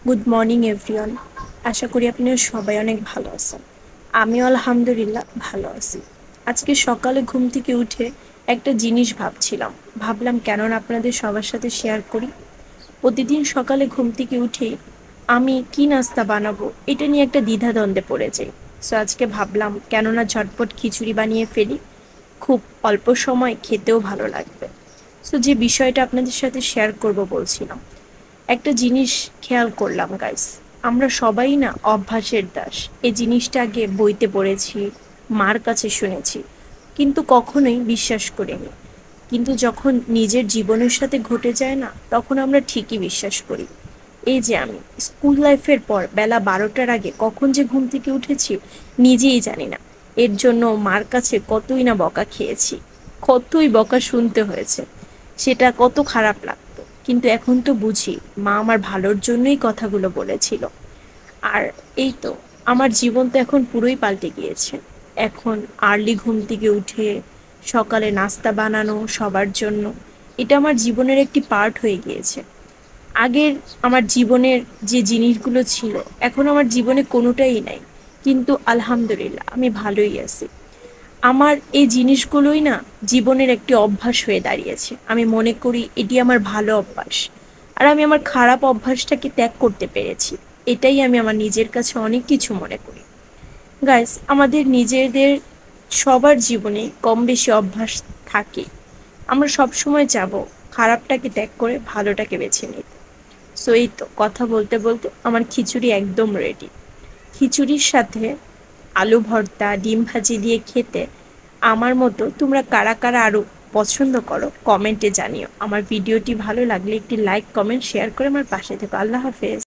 Good morning everyone. আশা করি আপনারা সবাই অনেক ভালো আছেন। আমিও আলহামদুলিল্লাহ ভালো আছি। আজকে সকালে ঘুম থেকে উঠে একটা জিনিস ভাবলাম কেননা আপনাদের সবার সাথে শেয়ার করি। প্রতিদিন সকালে ঘুম থেকে উঠেই আমি কি নাস্তা বানাবো এটা নিয়ে একটা দ্বিধাদ্বন্দ্বে পড়ে যাই। সো আজকে ভাবলাম কেননা ঝটপট খিচুড়ি বানিয়ে ফেলি, খুব অল্প সময় খেতেও ভালো লাগবে। সো যে বিষয়টা আপনাদের সাথে শেয়ার করব বলছিলাম, একটা জিনিস খেয়াল করলাম গাইস, আমরা সবাই না অভ্যাসের দাস। এই জিনিসটা আগে বইতে পড়েছি, মার কাছে শুনেছি, কিন্তু কখনোই বিশ্বাস করিনি। কিন্তু যখন নিজের জীবনের সাথে ঘটে যায় না, তখন আমরা ঠিকই বিশ্বাস করি। এই যে আমি স্কুল লাইফের পর বেলা 12টার আগে কখন যে ঘুম থেকে উঠেছি নিজেই জানি না। এর জন্য মার কাছে কতই না বকা খেয়েছি, কতই বকা শুনতে হয়েছে, সেটা কত খারাপ লাগতো। কিন্তু এখন তো বুঝি মা আমার ভালোর জন্যই কথাগুলো বলেছিল। আর এই তো, আমার জীবন তো এখন পুরোই পাল্টে গিয়েছে। এখন আর্লি ঘুম থেকে উঠে সকালে নাস্তা বানানো সবার জন্য, এটা আমার জীবনের একটি পার্ট হয়ে গিয়েছে। আগের আমার জীবনের যে জিনিসগুলো ছিল এখন আমার জীবনে কোনোটাই নাই, কিন্তু আলহামদুলিল্লাহ আমি ভালোই আছি। আমার এই জিনিসগুলোই না জীবনের একটি অভ্যাস হয়ে দাঁড়িয়েছে। আমি মনে করি এটি আমার ভালো অভ্যাস, আর আমি আমার খারাপ অভ্যাসটাকে ত্যাগ করতে পেরেছি। এটাই আমি আমার নিজের কাছে অনেক কিছু মনে করি। গাইস, আমাদের নিজেদের সবার জীবনে কম বেশি অভ্যাস থাকে। আমরা সব সময় চাবো খারাপটাকে ত্যাগ করে ভালোটাকে বেছে নিতে। সো এই তো, কথা বলতে বলতে আমার খিচুড়ি একদম রেডি। খিচুড়ির সাথে আলু ভর্তা, ডিম ভাজি দিয়ে খেতে আমার মতো তোমরা কারা কারা আরও পছন্দ করো কমেন্টে জানিও। আমার ভিডিওটি ভালো লাগলে একটি লাইক, কমেন্ট, শেয়ার করে আমার পাশে থেকো। আল্লাহ হাফেজ।